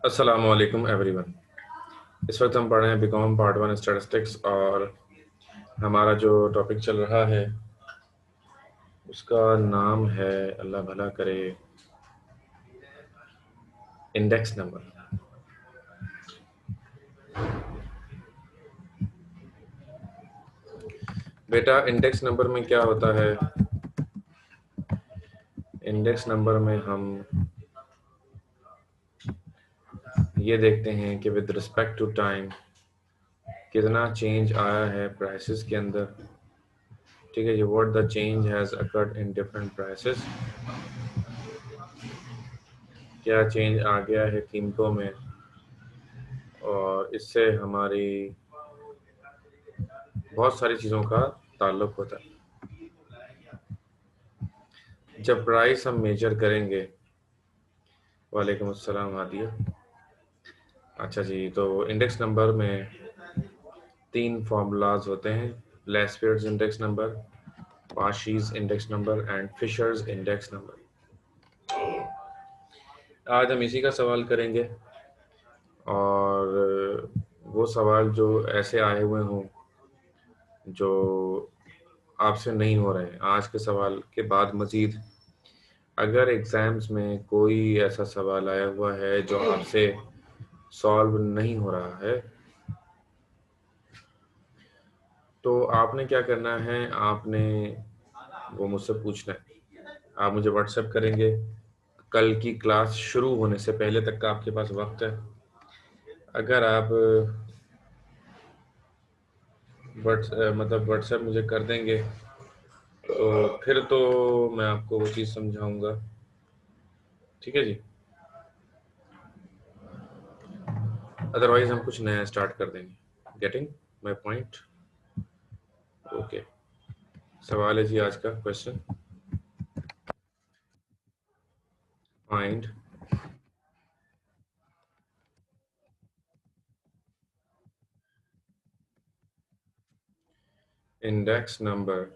अस्सलामु अलैकुम एवरीवन। इस वक्त हम पढ़ रहे हैं बीकॉम पार्ट 1 स्टैटिस्टिक्स और हमारा जो टॉपिक चल रहा है उसका नाम है, अल्लाह भला करे, इंडेक्स नंबर। बेटा, इंडेक्स नंबर में क्या होता है? इंडेक्स नंबर में हम ये देखते हैं कि विद रिस्पेक्ट टू टाइम कितना चेंज आया है प्राइसेस के अंदर। ठीक है जी, what the change has occurred in different prices, क्या चेंज आ गया है कीमतों में, और इससे हमारी बहुत सारी चीज़ों का ताल्लुक होता है। जब प्राइस हम मेजर करेंगे, वालेकुम अस्सलाम आदिया। अच्छा जी, तो इंडेक्स नंबर में 3 फार्मूलाज होते हैं: Laspeyres index number, Paasche's index number and Fisher's index number. आज हम इसी का सवाल करेंगे, और वो सवाल जो ऐसे आए हुए हों जो आपसे नहीं हो रहे हैं, आज के सवाल के बाद मज़ीद अगर एग्ज़ाम्स में कोई ऐसा सवाल आया हुआ है जो आपसे सॉल्व नहीं हो रहा है, तो आपने क्या करना है, आपने वो मुझसे पूछना है। आप मुझे व्हाट्सएप करेंगे, कल की क्लास शुरू होने से पहले तक का आपके पास वक्त है। अगर आप व्हाट्सएप मुझे कर देंगे तो फिर तो मैं आपको वो चीज़ समझाऊंगा। ठीक है जी, अदरवाइज हम कुछ नया स्टार्ट कर देंगे। Getting my point? ओके, सवाल है जी आज का question. Find index number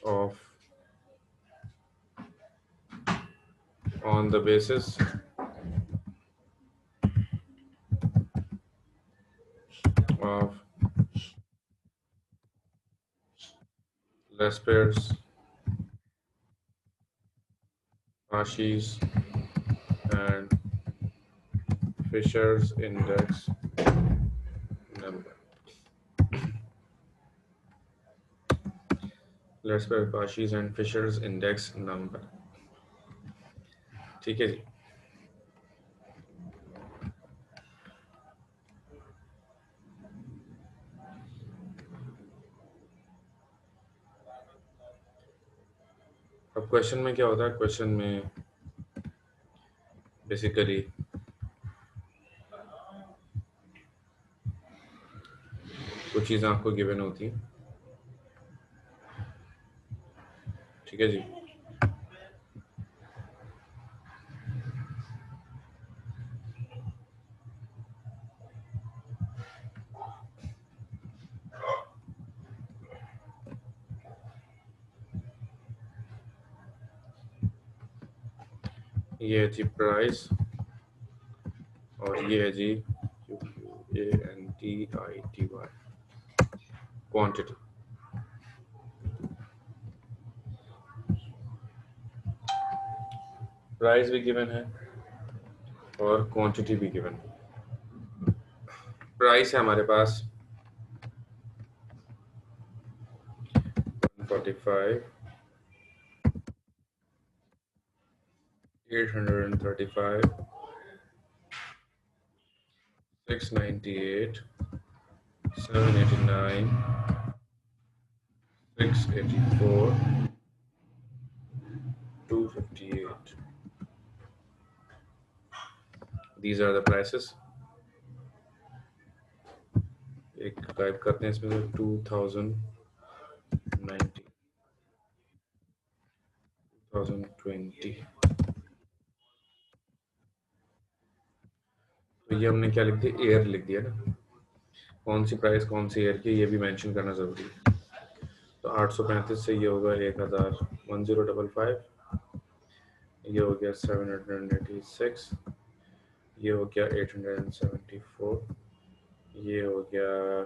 of on the basis of Lesper's, Ashi's, and Fisher's index number. Lesper, Ashi's and Fisher's index number. ठीक है जी। अब क्वेश्चन में क्या होता है? क्वेश्चन में बेसिकली कुछ चीज़ें आपको गिवन होती हैं। ठीक है जी, ये है जी प्राइस, और ये है जी QUANTITY क्वांटिटी। प्राइस भी गिवन है और क्वांटिटी भी गिवन है। प्राइस है हमारे पास 145, 835, 698, 789, 684, 258. These are the prices. एक टाइप करते हैं इसमें, 2090, 2020। तो ये हमने क्या लिख दिया? एयर लिख दिया ना। कौन सी प्राइस कौन सी एयर की, ये भी मेंशन करना ज़रूरी है। तो 835 से ये होगा 1000, 1055, ये हो गया 786, ये हो गया 874, ये हो गया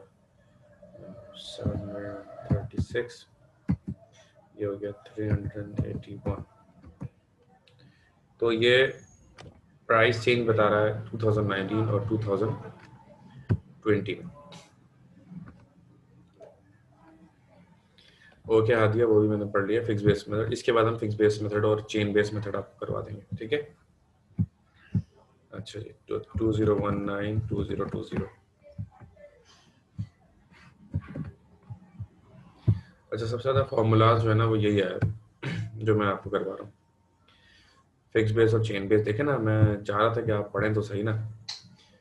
736, ये हो गया 381। तो ये प्राइस चेंज बता रहा है 2019 और 2020 में। ओके हादिया, वो भी मैंने पढ़ लिया फिक्स बेस मेथड। इसके बाद हम फिक्स बेस मेथड और चेन बेस मेथड आपको करवा देंगे, ठीक है। अच्छा जी, तो 2019 2020। अच्छा, सबसे ज़्यादा फॉर्मूलाज जो है ना वो यही है जो मैं आपको करवा रहा हूँ, फिक्स बेस और चेन बेस। देखें ना, मैं चाह रहा था कि आप पढ़ें तो सही ना।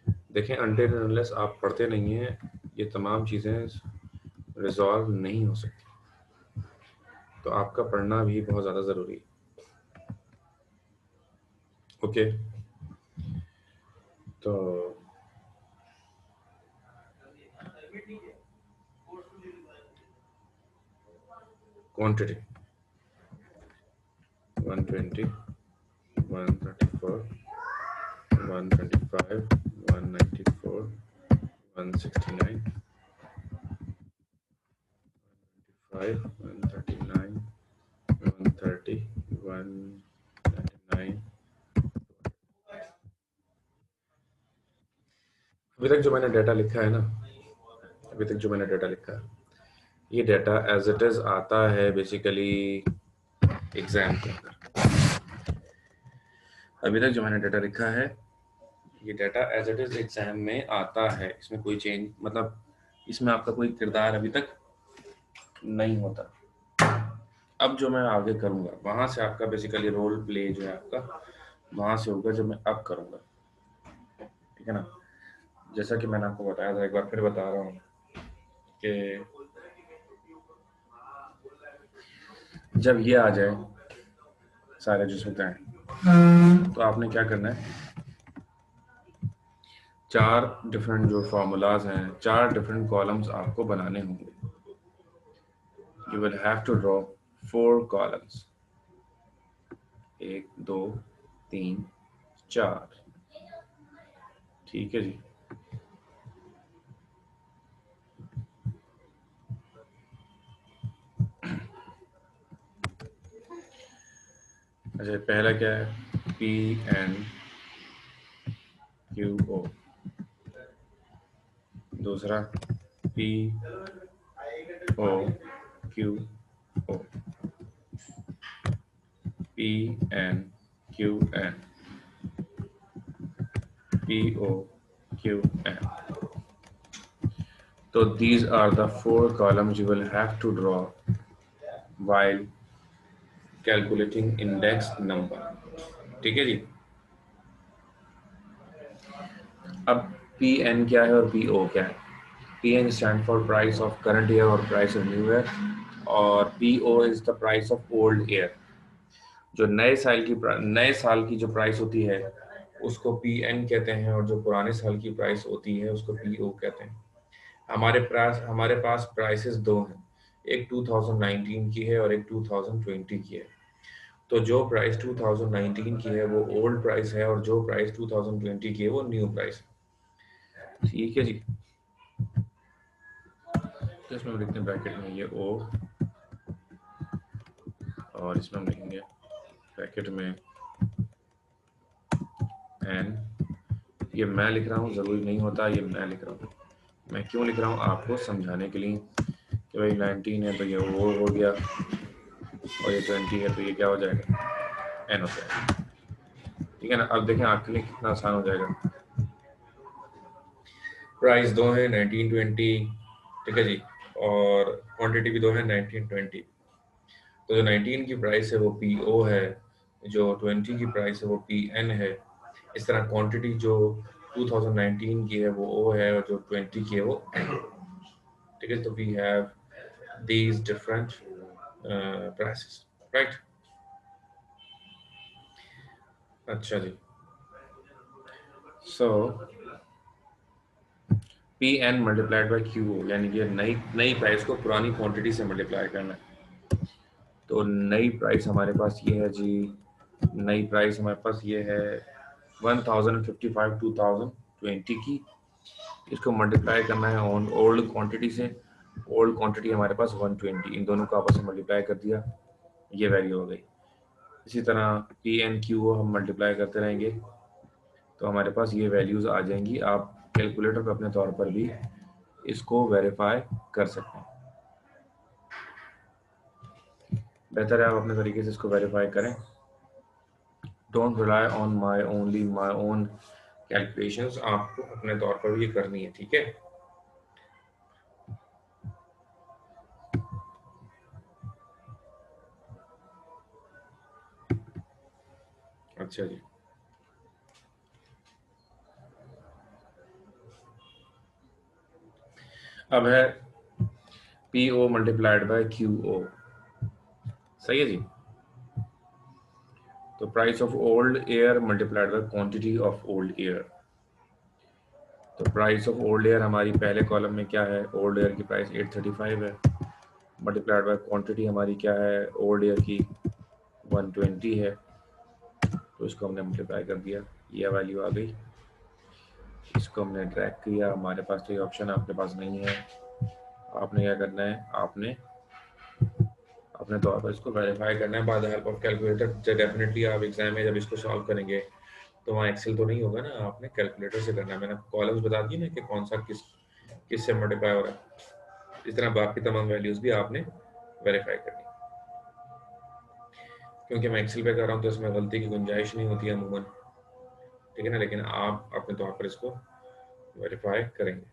देखें, अनटिल अनलेस आप पढ़ते नहीं हैं ये तमाम चीज़ें रिजॉल्व नहीं हो सकती, तो आपका पढ़ना भी बहुत ज़्यादा ज़रूरी है। ओके, तो क्वांटिटी 120, 134, 125, 194, 169, 139, 130, 199। अभी तक जो मैंने डाटा लिखा है ना, अभी तक जो मैंने डाटा लिखा है, ये डाटा एज इट इज आता है बेसिकली एग्जाम के अंदर। अभी तक जो मैंने डाटा लिखा है ये data as it is exam में आता है, इसमें कोई चेंज, मतलब इसमें आपका कोई किरदार अभी तक नहीं होता। अब जो मैं आगे करूंगा वहां से आपका बेसिकली रोल प्ले जो है आपका वहां से होगा जो मैं अब करूंगा, ठीक है ना। जैसा कि मैंने आपको बताया था, एक बार फिर बता रहा हूँ कि जब ये आ जाए सारे जो होते हैं तो आपने क्या करना है, चार डिफरेंट जो फॉर्मूलाज हैं, चार डिफरेंट कॉलम्स आपको बनाने होंगे। You will have to draw 4 columns, 1 2 3 4, ठीक है जी। अच्छा, पहला क्या है, पी एन क्यू ओ, दूसरा P O Q O, P N Q N, P O Q N. तो these are the 4 columns you will have to draw while calculating index number, ठीक है जी। अब पी एन क्या है और P O क्या है। P N stand for price of current year और प्राइस ऑफ न्यू ईयर, और P O is the price of old year. जो नए साल की जो प्राइस होती है उसको पी एन कहते हैं, और जो पुराने साल की प्राइस होती है उसको पी ओ कहते हैं। हमारे पास प्राइसेस दो हैं, एक 2019 की है और एक 2020 की है। तो जो प्राइस 2019 की है वो ओल्ड प्राइस है, और जो प्राइस 2020 की है वो न्यू प्राइस है, ठीक है जी। तो इसमें हम लिखते हैं ब्रैकेट में ये ओ, और इसमें हम लिखेंगे ब्रैकेट में एन। ये मैं लिख रहा हूँ, ज़रूरी नहीं होता ये मैं लिख रहा हूँ। मैं क्यों लिख रहा हूँ आपको समझाने के लिए कि भाई 19 है तो ये ओ हो गया, और ये 20 है तो ये क्या हो जाएगा, एन हो जाएगा, ठीक है ना। अब देखें आपके लिए कितना आसान हो जाएगा। प्राइस दो है 1920, ठीक है जी, और क्वांटिटी भी दो है 1920। तो जो 19 की प्राइस है वो पी ओ है, जो 20 की प्राइस है वो पी एन है। इस तरह क्वांटिटी जो 2019 की है वो ओ है, और जो 20 की है वो एन, ठीक है। तो we have these different prices, right? अच्छा जी, so P N multiplied by Q O, यानी कि नई नई प्राइस को पुरानी क्वांटिटी से मल्टीप्लाई करना है। तो नई प्राइस हमारे पास ये है जी नई प्राइस हमारे पास ये है 1055 2020 की। इसको मल्टीप्लाई करना है ऑन ओल्ड क्वांटिटी से। ओल्ड क्वांटिटी हमारे पास 120, इन दोनों को आपस में मल्टीप्लाई कर दिया, ये वैल्यू हो गई। इसी तरह पी एन क्यू हम मल्टीप्लाई करते रहेंगे तो हमारे पास ये वैल्यूज़ आ जाएंगी। आप कैलकुलेटर पर अपने तौर पर भी इसको वेरीफाई कर सकते हैं। बेहतर है आप अपने तरीके से इसको वेरीफाई करें। Don't rely on my own calculations, आपको अपने तौर पर भी ये करनी है, ठीक है। अच्छा जी, अब है P O multiplied by Q O, सही है जी। तो price of old year multiplied by quantity of old year. तो प्राइस ऑफ ओल्ड एयर हमारी पहले कॉलम में क्या है, ओल्ड एयर की प्राइस 835 है, मल्टीप्लाइड बाय क्वांटिटी हमारी क्या है, ओल्ड एयर की 120 है। तो इसको हमने मल्टीप्लाई कर दिया, ये वैल्यू आ गई। इसको हमने ड्रैग किया, हमारे पास तो ये ऑप्शन आपके पास नहीं है। आपने क्या करना है, आपने अपने तौर पर इसको वेरीफाई करना है by the help of calculator. Definitely आप एग्जाम में जब इसको सॉल्व करेंगे तो वहाँ एक्सेल तो नहीं होगा ना, आपने कैलकुलेटर से करना है। मैंने आपको कॉलम्स बता दिए ना कि कौन सा किस से मल्टीप्लाई हो रहा है। इस तरह बाकी तमाम वैल्यूज भी आपने वेरीफाई करनी, क्योंकि मैं एक्सेल पे कर रहा हूँ तो इसमें गलती की गुंजाइश नहीं होती है अमूमन, ठीक है ना। लेकिन आप अपने तौर पर इसको वेरीफाई करेंगे।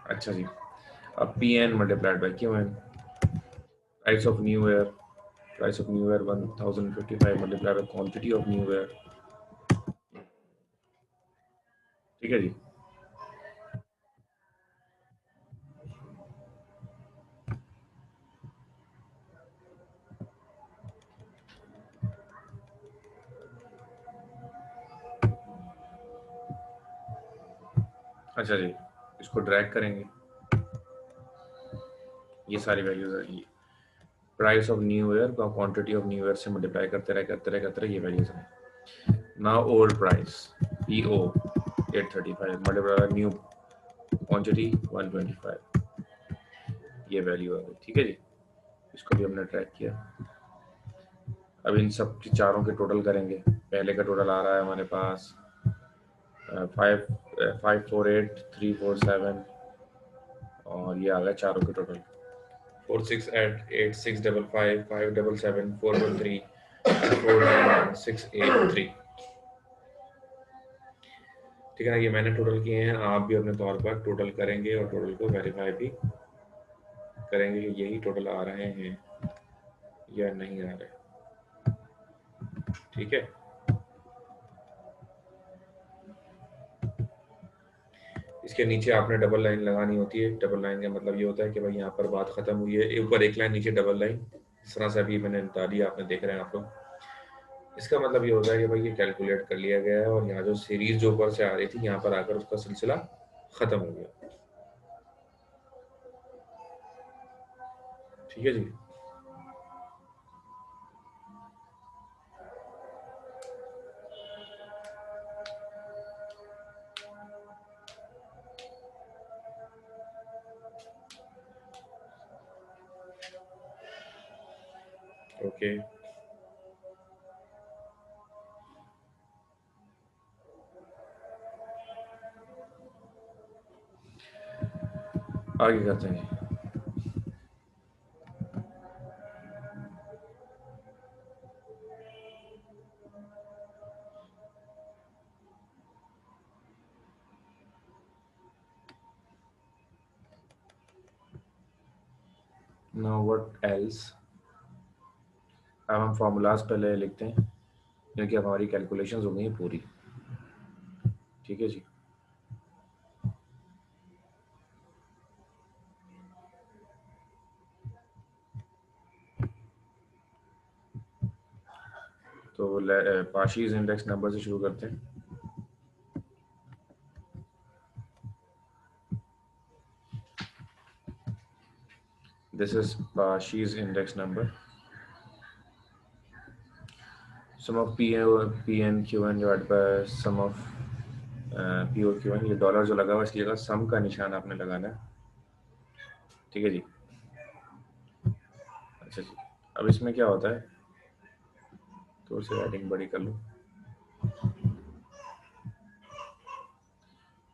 अच्छा जी, अब P N multiplied by Q N, price of new year, price of new year 1055 multiplied by quantity of new year, ठीक है जी। अच्छा जी, इसको ड्रैग करेंगे, ये सारी वैल्यूज आएंगी। प्राइस ऑफ न्यू ईयर का क्वांटिटी ऑफ न्यू ईयर से मल्टीप्लाई करते रहे ये वैल्यूज हैं। Now old price P O 835 multiply new quantity 125, ये वैल्यू आ गई, ठीक है जी। इसको भी हमने ट्रैक किया। अब इन सब की चारों के टोटल करेंगे। पहले का टोटल आ रहा है हमारे पास 548347, और ये आ गया चारों के टोटल 46886577471413 ठीक है ना। ये मैंने टोटल किए हैं, आप भी अपने तौर पर टोटल करेंगे और टोटल को वेरीफाई भी करेंगे कि यही टोटल आ रहे हैं या नहीं आ रहे, ठीक है। इसके नीचे आपने डबल लाइन लगानी होती है। डबल लाइन का मतलब ये होता है कि भाई यहाँ पर बात खत्म हुई है, ऊपर एक लाइन नीचे डबल लाइन, इस तरह से अभी मैंने बता दिया, आपने देख रहे हैं आप लोग। इसका मतलब ये होता है कि भाई ये कैलकुलेट कर लिया गया है और यहाँ जो सीरीज जो ऊपर से आ रही थी यहाँ पर आकर उसका सिलसिला खत्म हो गया, ठीक है जी। ओके, आगे करते हैं। नाउ व्हाट एल्स, अब हम फार्मूलाज पहले लिखते हैं क्योंकि अब हमारी कैलकुलेशंस हो गई हैं पूरी, ठीक है जी। तो पाशीज इंडेक्स नंबर से शुरू करते हैं। This is Paasche's index number. Sum of P N Q N divide by sum of P O Q N. ये डॉलर जो लगा हुआ इसकी जगह सम का निशान आपने लगाना है, ठीक है जी। अच्छा जी, अब इसमें क्या होता है, थोड़ी सी राइटिंग बड़ी कर लूँ।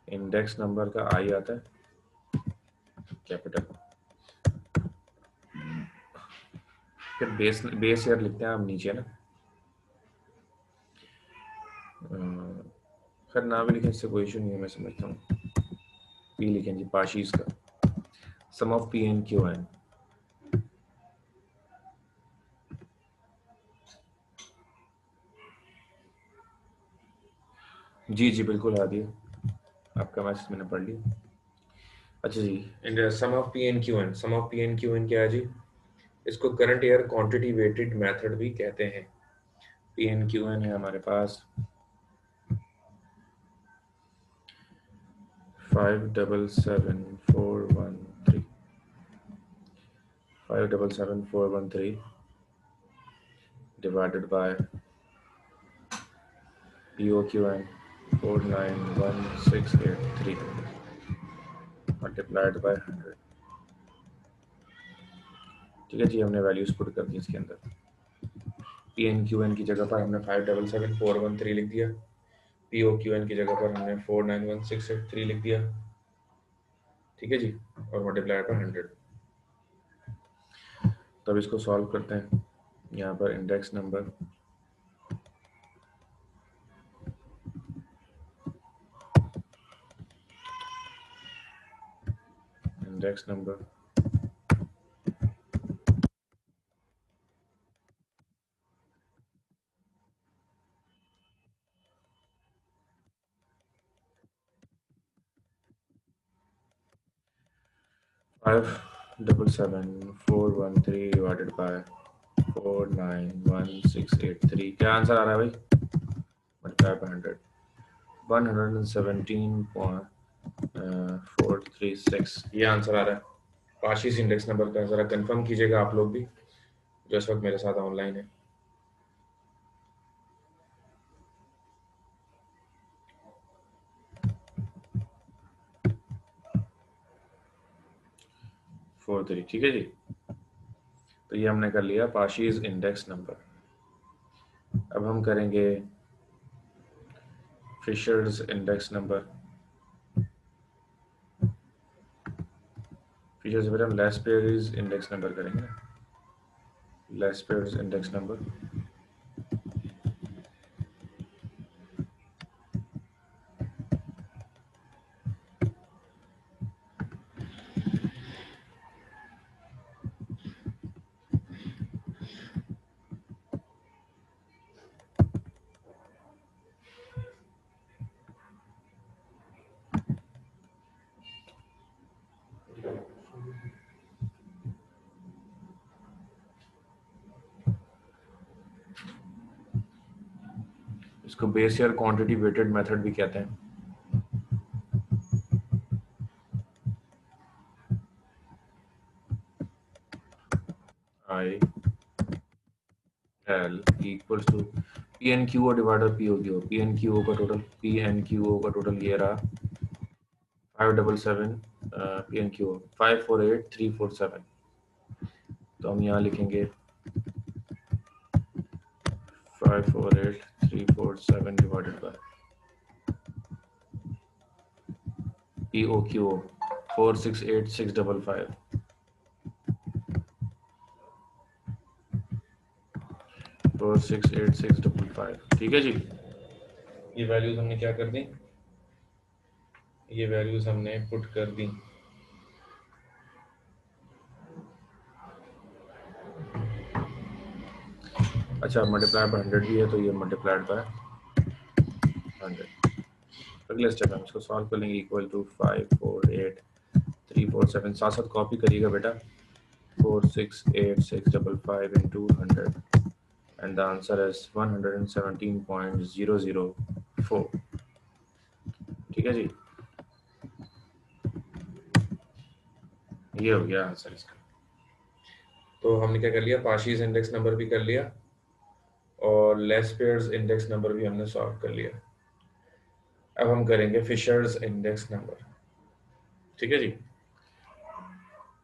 इंडेक्स नंबर का आई आता है कैपिटल, फिर बेस ईयर लिखते हैं हम नीचे ना, खैर ना भी लिखें इससे कोई इशू नहीं है, मैं समझता हूँ। पी लिखें जी, पाशीज का sum of P N Q N. जी जी बिल्कुल आ दिया, आपका मैसेज मैंने पढ़ लिया। अच्छा जी, इन sum of P N Q N, sum of P N Q N क्या है जी, इसको current year quantity weighted method भी कहते हैं। पी एन क्यू एन है हमारे पास 577413, 577413 divided by POQN 491683 multiplied by 100। ठीक है जी, हमने वैल्यूज पुट कर दी इसके अंदर। पी एन क्यू एन की जगह पर हमने 577413 लिख दिया, पी ओ क्यू एन की जगह पर हमने 491683 लिख दिया, ठीक है जी, और मल्टीप्लाइड बाय 100। तब इसको सॉल्व करते हैं। यहाँ पर index number, index number 577413 divided by 491683। क्या आंसर आ रहा है भाई, मल्टीप्लाई बाय 100, 117.436, ये आंसर आ रहा है पाशीज इंडेक्स नंबर का। जरा कंफर्म कीजिएगा आप लोग भी जो इस वक्त मेरे साथ ऑनलाइन है। फोर थ्री, ठीक है जी। तो ये हमने कर लिया पाशीज इंडेक्स नंबर। अब हम करेंगे फिशर्स इंडेक्स नंबर। फिशर्स से पहले हम लेस्पेरीज इंडेक्स नंबर करेंगे ना, लेस्पेरीज इंडेक्स नंबर। इसको base year quantity weighted method भी कहते हैं। I L equals to P N Q O divider P O Q O. P N Q O का total, P N Q O का total ये रहा 577, P N Q ओ 548347। तो हम यहाँ लिखेंगे 548347 divided by P O Q O 468655, 468655, ठीक है जी। ये वैल्यूज हमने क्या कर दी, ये वैल्यूज हमने पुट कर दी। अच्छा, मल्टीप्लाई बाय 100 भी है तो ये मल्टीप्लाइड बाय 100। अगले स्टेप हम इसको सॉल्व कर लेंगे। इक्वल टू 548347, साथ साथ कॉपी करिएगा बेटा, 468655 into 100 and the answer is 117.004, ठीक है जी। ये हो गया आंसर इसका। तो हमने क्या कर लिया, पाशीज इंडेक्स नंबर भी कर लिया और लेस पेयर्स इंडेक्स नंबर भी हमने सॉल्व कर लिया। अब हम करेंगे फिशर्स इंडेक्स नंबर। ठीक है जी,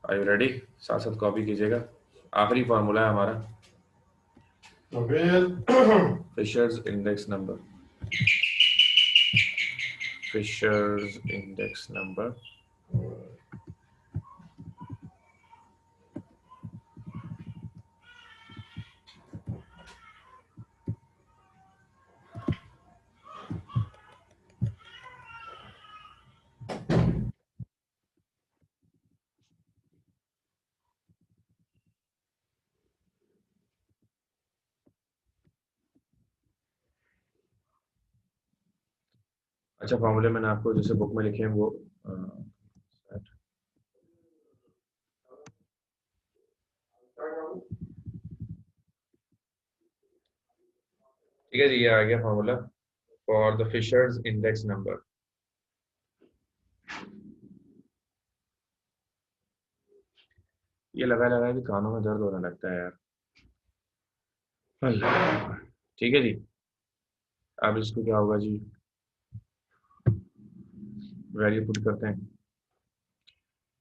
आर यू रेडी? साथ साथ कॉपी कीजिएगा, आखिरी फार्मूला है हमारा Fisher's index number. Fisher's index number अच्छा, फॉर्मूले मैंने आपको जैसे बुक में लिखे हैं वो ठीक है जी, ये आ गया formula for the Fisher's index number. ये लगा लगा कि कानों में दर्द होने लगता है यार। अल्लाह। ठीक है जी, अब इसको क्या होगा जी, वैल्यू पुट करते हैं।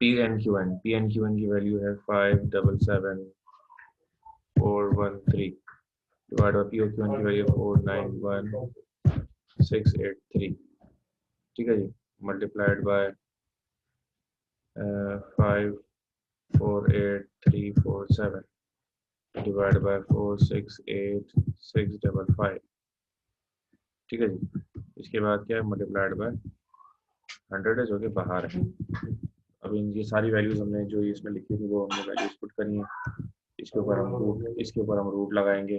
पी एन क्यू एन की वैल्यू है 577,413 divide by P O Q N की वैल्यू 491,683। ठीक है जी, मल्टीप्लाइड बाय 548,347 डिवाइड बाय 468,655। ठीक है जी, इसके बाद क्या है, मल्टीप्लाइड बाय 100 है जो कि बाहर है। अब इनकी सारी वैल्यूज हमने जो इसमें लिखी थी वो हमने वैल्यूज पुट करनी है। इसके ऊपर हम रूट लगाएंगे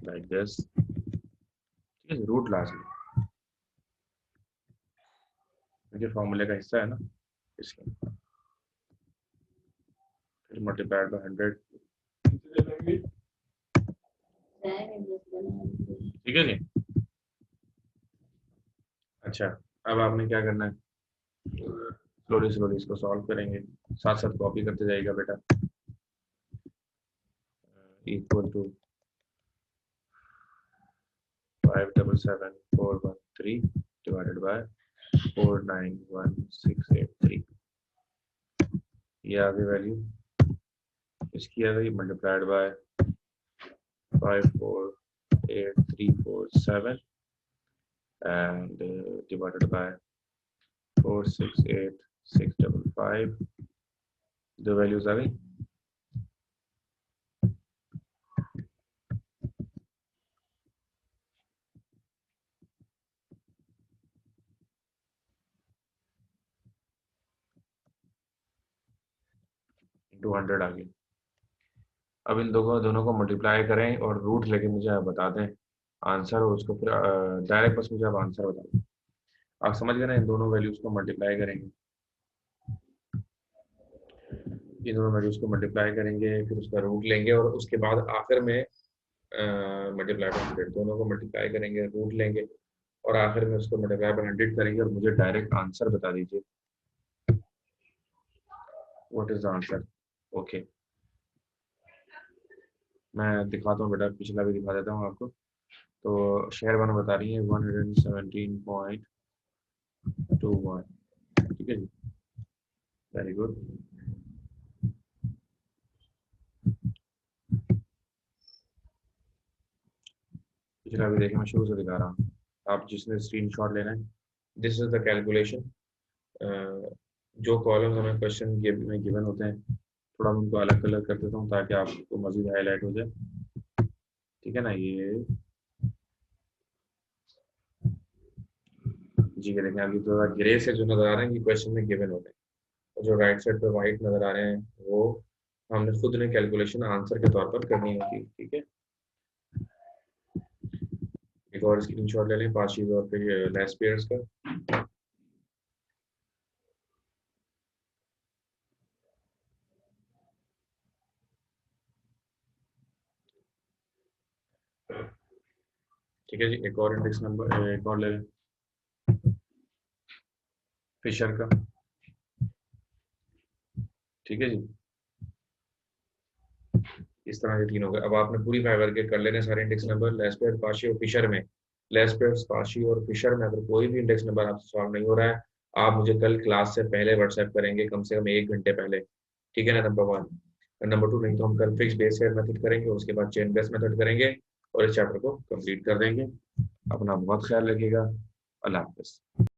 लाइक दिस। ठीक है, रूट लाजमी क्योंकि फॉर्मूले का हिस्सा है ना, इसके फिर मल्टीप्लाइड बाय 100। ठीक है जी। अच्छा, अब आपने क्या करना है, स्लोली स्लोली इसको सॉल्व करेंगे, साथ साथ कॉपी करते जाइएगा बेटा। Equal to 577,413 divided by 491,683। ये आ गई वैल्यू, इसकी आ गई multiplied by 548,347 and divided by 468,655। दो वैल्यूज आ गई। इंटू 100 आ गई। अब इन दोनों को मल्टीप्लाई करें और रूट लेके मुझे आप बता दें आंसर, और उसको फिर डायरेक्ट बस मुझे आप आंसर बता दें। आप समझ गए ना, इन दोनों वैल्यूज को मल्टीप्लाई करेंगे, इन दोनों वैल्यूज को मल्टीप्लाई करेंगे, फिर उसका रूट लेंगे और उसके बाद आखिर में मल्टीप्लाई बाय 100, दोनों को मल्टीप्लाई करेंगे, रूट लेंगे और आखिर में उसको मल्टीप्लाई बाय 100 करेंगे और मुझे डायरेक्ट आंसर बता दीजिए what is the answer. Okay, मैं दिखाता हूँ बेटा, पिछला भी दिखा देता हूँ आपको। तो शेयर वन बता रही है 117.21। ठीक है जी, वेरी गुड। पिछला भी देखिए, मैं शुरू से दिखा रहा हूँ, आप जिसने स्क्रीनशॉट लेना है। This is the calculation. जो कॉलम्स हमें क्वेश्चन में गिवन होते हैं, थोड़ा मैं उनको अलग कलर कर देता हूँ ताकि आपको मजीद हाईलाइट हो जाए। ठीक है ना, ये जी देखें, अभी तो ग्रे से जो नजर आ रहे हैं ये क्वेश्चन में गिवन होते हैं, और जो राइट साइड पे वाइट नजर आ रहे हैं वो हमने खुद ने कैलकुलेशन आंसर के तौर पर करनी होती है। ठीक है, एक और स्क्रीनशॉट ले लें 5 चीज और पे लेस पेयर्स का। ठीक है जी, एक और इंडेक्स नंबर, एक और ले लें फिशर का। ठीक है जी, इस तरह से 3 हो गए। अब आपने पूरी फाइव करके कर लेने सारे इंडेक्स नंबर। लेस्पेयर, स्पार्शी और फिशर में, लेस्पेयर, स्पार्शी और फिशर में अगर कोई भी इंडेक्स नंबर आपसे सॉल्व नहीं हो रहा है, आप मुझे कल क्लास से पहले व्हाट्सएप करेंगे, कम से कम 1 घंटे पहले, ठीक है ना, नंबर 1। नंबर 2, नहीं तो हम कल फिक्स बेस पेयर मेथड करेंगे, उसके बाद चेन बेस मेथड करेंगे और इस चैप्टर को कंप्लीट कर देंगे। अपना बहुत ख्याल रखिएगा। अल्लाह हाफिज़।